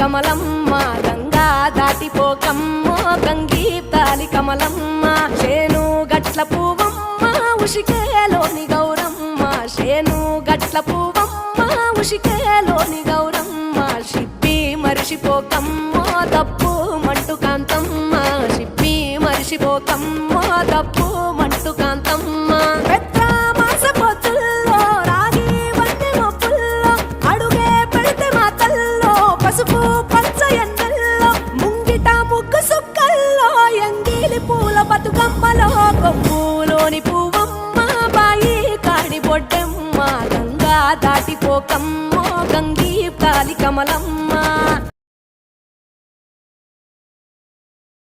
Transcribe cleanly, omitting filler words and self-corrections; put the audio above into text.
కమలమ్మ గంగా దాటిపోకమ్మో గంగీతాలి కమలమ్మ శేను గట్ల పువ్వమ్మ ఉషికేలోని గౌరమ్మ శేను గట్ల పువ్వమ్మ ఉషికేలోని గౌరమ్మ షిప్పి మరిషిపోకమ్మో తప్పు మంటు కాంతమ్మ షిప్పి మరిషిపోకమ్మో తప్పు మంటు కాంతమ్మ పసుపు పచ్చ ఎండల్లో ముంగిట ముగ్గు సుక్కల్లో ఎంగిలి పూల బతుకమ్మలో కొమ్ములోని పువ్వమ్మ బాయి కాడి బొడ్డెమ్మ గంగా దాటిపోకమ్మో గంగీ కాలి కమలమ్మ